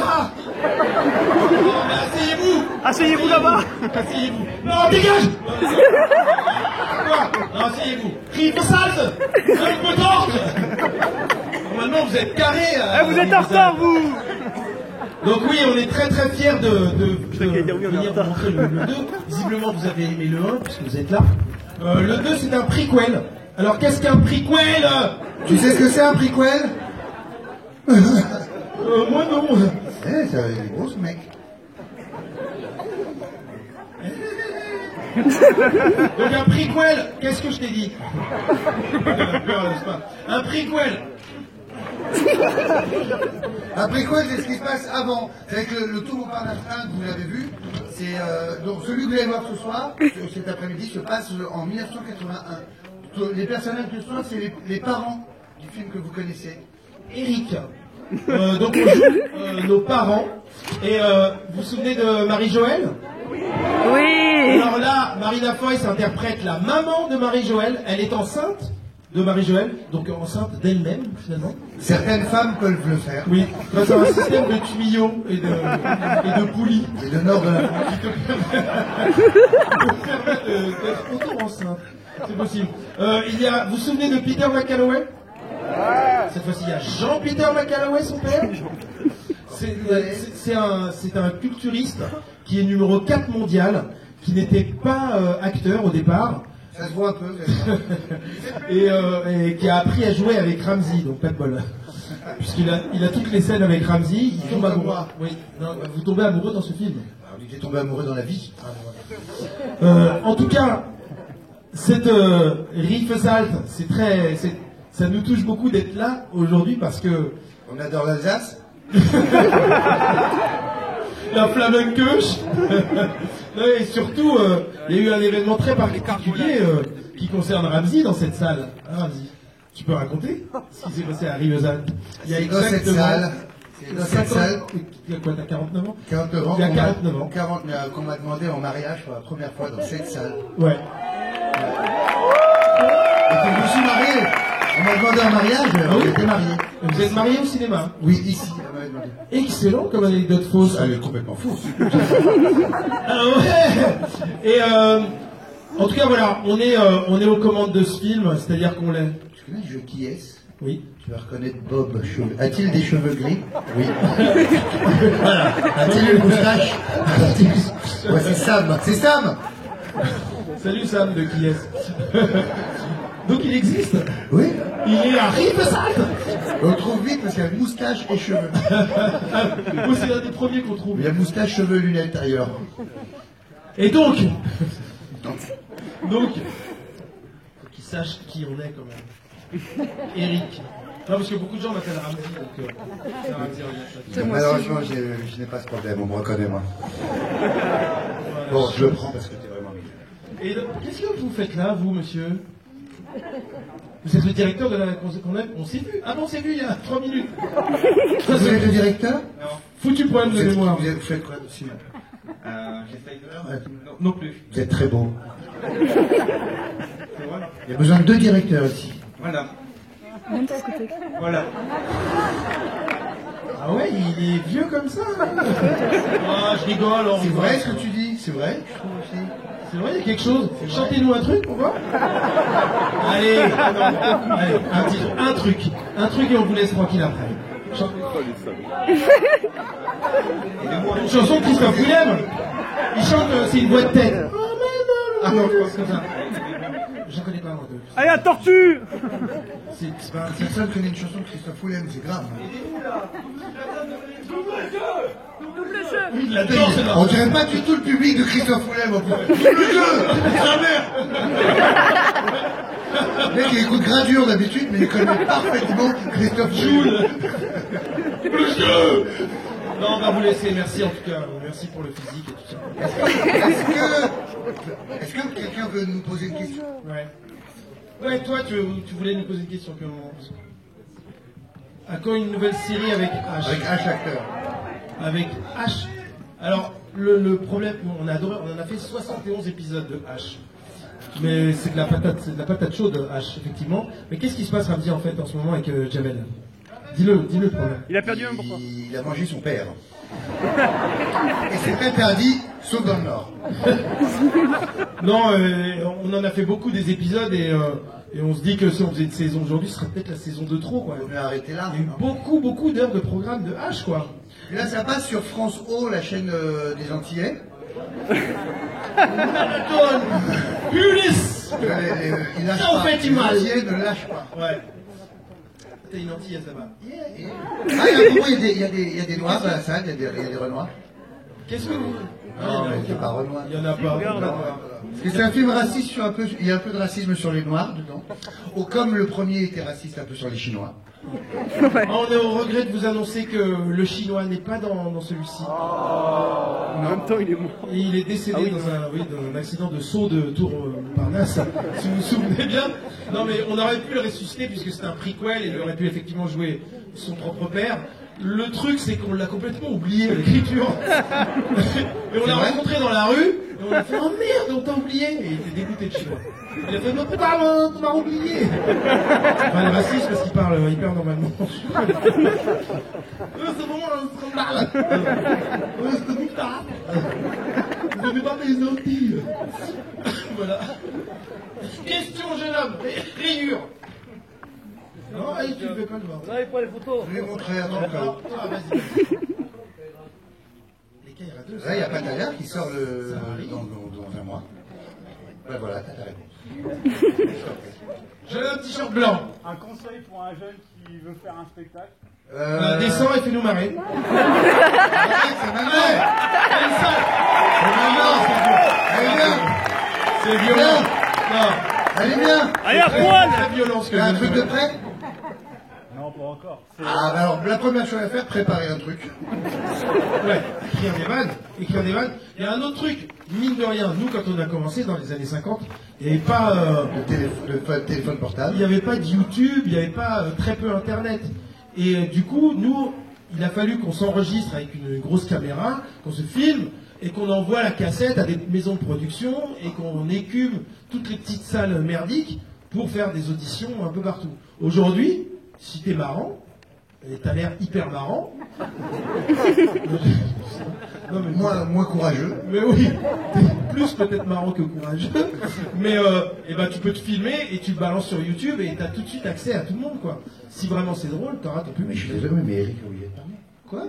Ah oh, mais asseyez-vous. Asseyez-vous là-bas. Asseyez-vous. Non, dégage. Quoi? Non, asseyez-vous. Rive sale. Un peu torche. Normalement, vous êtes carré. Vous êtes en retard, vous. Donc oui, on est très très fiers de venir vous montrer le 2. Visiblement, vous avez aimé le 1, puisque vous êtes là. Le 2, c'est un prequel. Alors, qu'est-ce qu'un prequel? Tu sais ce que c'est un prequel? Moi non. Eh, ça est gros ce mec. Donc un prequel, qu'est-ce que je t'ai dit? Un prequel. Après quoi, c'est ce qui se passe avant. C'est avec le Tour Montparnasse 1 que vous l'avez vu. C'est donc celui que vous allez voir ce soir, cet après-midi, se passe en 1981. Les personnages de ce soir, c'est les parents du film que vous connaissez. Eric. Donc on joue nos parents. Et vous vous souvenez de Marie-Joëlle? Oui. Alors là, Marie Lafoy s'interprète la maman de Marie-Joëlle. Elle est enceinte de Marie-Joëlle, donc enceinte d'elle-même finalement. Certaines femmes peuvent le faire. Oui, grâce à un système de tuyaux et de poulies. C'est le nord de la France. Qui te permettent d'être auto-enceinte. C'est possible. Vous vous souvenez de Peter McCalloway? Cette fois-ci, il y a Jean-Peter McCalloway, son père. C'est un culturiste qui est numéro 4 mondial, qui n'était pas acteur au départ. Ça se voit un peu. et qui a appris à jouer avec Ramsey, donc pas de bol. Puisqu'il a toutes les scènes avec Ramsey, il tombe amoureux. Oui, non, vous tombez amoureux dans ce film. Il était tombé amoureux dans la vie. En tout cas, cette Riefesalt, ça nous touche beaucoup d'être là aujourd'hui parce que On adore l'Alsace. la Flamencoche. Et surtout, il y a eu un événement très particulier qui concerne Ramsey dans cette salle. Hein, Ramsey, tu peux raconter ce qui s'est passé à Riefesalt? Il y a Dans cette salle. Dans cette salle. Il y a quoi, t'as 49 ans? 49 ans. Il y a 49 ans. Qu'on m'a demandé en mariage pour la première fois dans cette salle. Ouais. Et que je me suis marié. On m'a demandé en mariage, on était mariés. Vous êtes marié au cinéma? Oui, ici, on m'avait demandé. Excellent comme anecdote fausse. Ça, elle est complètement fausse. Ah ouais. Et en tout cas voilà, on est aux commandes de ce film, c'est-à-dire qu'on l'est. Tu connais le jeu Qui est-ce? Oui. Tu vas reconnaître Bob. A-t-il des cheveux gris? Oui. Voilà. A-t-il une moustache? Ouais, c'est Sam. C'est Sam. Salut Sam de Qui est-ce. Donc il existe. Oui. Il est à Riefesalt. On le trouve vite parce qu'il y a moustache et cheveux. Moi c'est l'un des premiers qu'on trouve. Il y a moustache, cheveux, lunettes ailleurs. Et donc, faut qu'ils sachent qui on est quand même. Eric. Non, parce que beaucoup de gens m'appellent Ramsey, donc c'est Ramsey. Malheureusement, je n'ai pas ce problème, on me reconnaît moi. Bon, je le prends parce que tu es vraiment mignon. Et qu'est-ce que vous faites là, vous, monsieur? Vous êtes le directeur de la qu'on aime? On s'est vu. Ah bon, on s'est vu il y a 3 minutes. Vous êtes le directeur? Non. Foutu problème de mémoire. Vous faites quoi aussi? J'essaye non plus. Vous êtes très beau. Il y a besoin de 2 directeurs ici. Voilà. Voilà. Ah ouais, il est vieux comme ça. Ah, je rigole. C'est vrai ce que tu dis, c'est vrai, je trouve aussi. C'est vrai, il y a quelque chose. Chantez-nous un truc, on va. Allez, allez, un truc et on vous laisse tranquille après. Une chanson de Christophe Willem. Il chante, c'est une voix de tête. Ah non, je pense comme ça. Je connais pas moi deux. Allez, la tortue. C'est pas un titre. Personne connaît une chanson de Christophe Willem, c'est grave. Oui, il l'adore, c'est On dirait pas du tout le public de Christophe Willem en plus. Sa mère. Le mec, il écoute Gradure d'habitude, mais il connaît parfaitement Christophe Willem. Non, on va vous laisser, merci en tout cas. Merci pour le physique et tout ça. Est-ce que quelqu'un veut nous poser une question? Ouais. Ouais, toi, tu voulais nous poser une question. À quand une nouvelle série avec H? Avec H acteur. Avec H. Alors, le problème, on a adoré, on en a fait 71 épisodes de H. Mais c'est de la patate chaude, H, effectivement. Mais qu'est-ce qui se passe, Ramsey, en fait, en ce moment avec Jamel? Dis-le le problème. Il a perdu un pourquoi? Il a mangé son père. Et c'est interdit, sauf dans le Nord. Non, on en a fait beaucoup des épisodes et on se dit que si on faisait une saison aujourd'hui, ce serait peut-être la saison de trop, quoi. On va arrêter là. Il y a eu beaucoup d'heures de programme de H, quoi. Et là, ça passe sur France O, la chaîne des Antillais. Ulysse. Il lâche Ça, on pas. fait du Les mal. Antillais ne lâchent pas. Ouais. T'as une antillaise là-bas. Ah, il y a un moment, il y a des noirs dans la salle, il y a des renois. Qu'est-ce que vous... Non, mais c'est pas renois. Il y en a pas. Parce que c'est un film raciste sur il y a un peu de racisme sur les noirs dedans. Oh, comme le premier était raciste un peu sur les Chinois. On est au regret de vous annoncer que le chinois n'est pas dans celui-ci. En même temps, il est mort. Et il est décédé dans un accident de saut de Tour Parnasse, si vous vous souvenez bien. Non mais on aurait pu le ressusciter puisque c'est un prequel et il aurait pu effectivement jouer son propre père. Le truc c'est qu'on l'a complètement oublié à l'écriture. Et on l'a rencontré dans la rue et on a fait oh merde on t'a oublié. Et il était dégoûté de chinois. Il a fait mais putain tu m'as oublié. Enfin le raciste parce qu'il parle hyper normalement. C'est bon un scandale. C'est comme ça. Vous n'avez pas des Antilles. Voilà. Question, jeune homme. Rayure. Non, allez, tu ne veux pas le voir. Vous avez pas les photos? Je vais montrer à ton cas. Ah, vas-y. Les cas, il y aura deux. Là, il y a Pattaya qui sort dans un mois. Ben voilà, t'as ta réponse. J'ai un t-shirt blanc. Un conseil pour un jeune qui veut faire un spectacle? Descends et fais-nous marrer. C'est maintenant. Elle est bien. C'est violent. Non. Elle est bien. Allez, à poil! C'est violent ce que T'as un je truc viens de de faire. prêt? Non, pas encore. Ah, bah alors, la première chose à faire, préparer un truc. Ouais, écrire des vannes. Il y a un autre truc, mine de rien, nous quand on a commencé dans les années 50, il n'y avait pas... Le téléphone portable. Il n'y avait pas de YouTube, il n'y avait pas très peu Internet. Et du coup, nous, il a fallu qu'on s'enregistre avec une grosse caméra, qu'on se filme, et qu'on envoie la cassette à des maisons de production, et qu'on écume toutes les petites salles merdiques pour faire des auditions un peu partout. Aujourd'hui, si t'es marrant, et t'as l'air hyper marrant... Non, mais Moins courageux. mais oui, t'es plus peut-être marrant que courageux. Mais eh ben, tu peux te filmer et tu le balances sur YouTube et t'as tout de suite accès à tout le monde, quoi. Si vraiment c'est drôle, t'auras ton Mais je public. suis désolé, mais Eric, vous lui avez parlé. Quoi?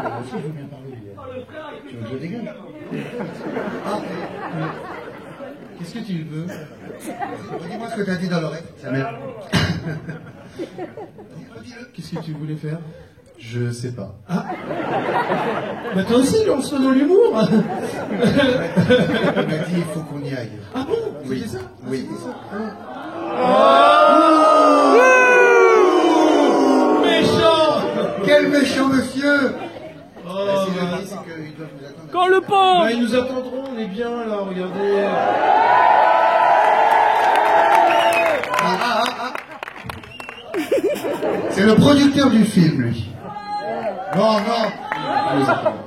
Moi aussi, je veux bien parler. Tu veux que je dégage? Ah, Qu'est-ce que tu veux? dis-moi ce que t'as dit dans l'oreille. Ça m'aide. Qu'est-ce que tu voulais faire? Je sais pas. Bah toi aussi, lance-le dans l'humour. Il m'a dit, il faut qu'on y aille. Ah bon? Oui. C'était ça? Oui. C'était ça? Oh méchant! Quel méchant monsieur! Oh, Si je bah, dis, c'est qu'ils doivent nous attendre. Quand le pauvre! bah, ils nous attendront, on est bien là, regardez. C'est le producteur du film, lui. Non.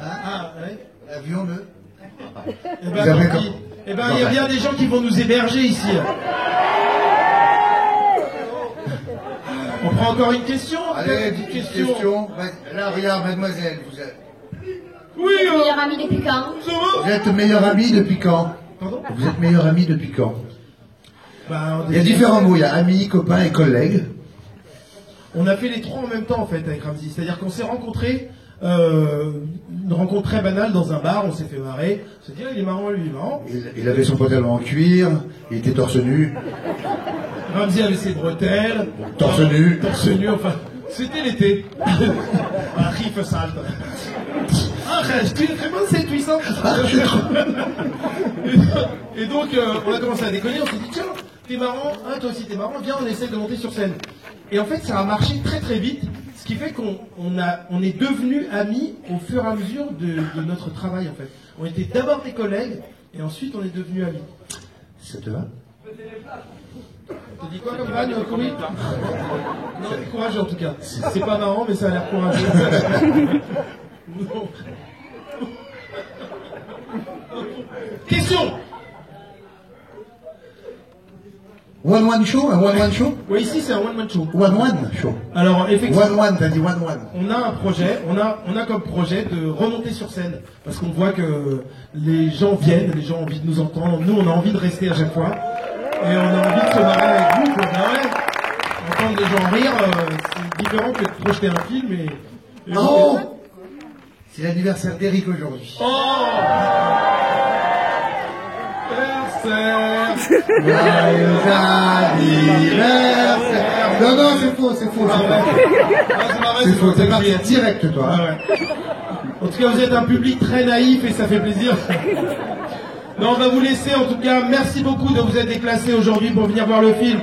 Ah, ouais. L'avion de... Eh Vous ben, avez tant pis. Eh ben, il y a bien des gens qui vont nous héberger ici. On prend encore une question? Allez, Une petite question. Là, regarde, mademoiselle, Oui, Meilleur ami depuis quand? ça va? vous êtes meilleure amie depuis quand? Pardon? Vous êtes meilleure amie depuis quand? Bah, Il y a différents mots, il y a ami, copain et collègue. On a fait les trois en même temps en fait avec Ramzi. C'est-à-dire qu'on s'est rencontrés, une rencontre très banale dans un bar, on s'est fait marrer. On s'est dit, ah, il est marrant, lui, il est marrant. Il avait son pantalon en cuir, il était torse nu. Ramzi avait ses bretelles. Torse nu. Torse nu, enfin, c'était l'été. Ah, riff salte. Ah, tu es vraiment c'est puissant. Et donc, on a commencé à déconner, on s'est dit, tiens, t'es marrant, hein, toi aussi t'es marrant, viens, on essaie de monter sur scène. Et en fait, ça a marché très très vite, ce qui fait qu'on est devenus amis au fur et à mesure de notre travail, en fait. On était d'abord des collègues, et ensuite on est devenus amis. Ça te va? T'as dit quoi comme vanne, Cory? Non, c'est courageux en tout cas. C'est pas marrant, mais ça a l'air courageux. Non. Question. One show, un one show? Oui, ici c'est un one-man show. One show. Alors effectivement, T'as dit one. on a un projet, on a comme projet de remonter sur scène. Parce qu'on voit que les gens viennent, les gens ont envie de nous entendre. Nous, on a envie de rester à chaque fois. Et on a envie de se marrer avec vous, quoi. Ben ouais. Entendre les gens rire, c'est différent que de projeter un film et Oh! C'est l'anniversaire d'Eric aujourd'hui. Oh! Anniversaire! Joyeux anniversaire! Non, c'est faux. C'est faux, t'es parti direct, toi. Ah ouais. En tout cas, vous êtes un public très naïf et ça fait plaisir. Non, on va vous laisser. En tout cas, merci beaucoup de vous être déplacés aujourd'hui pour venir voir le film.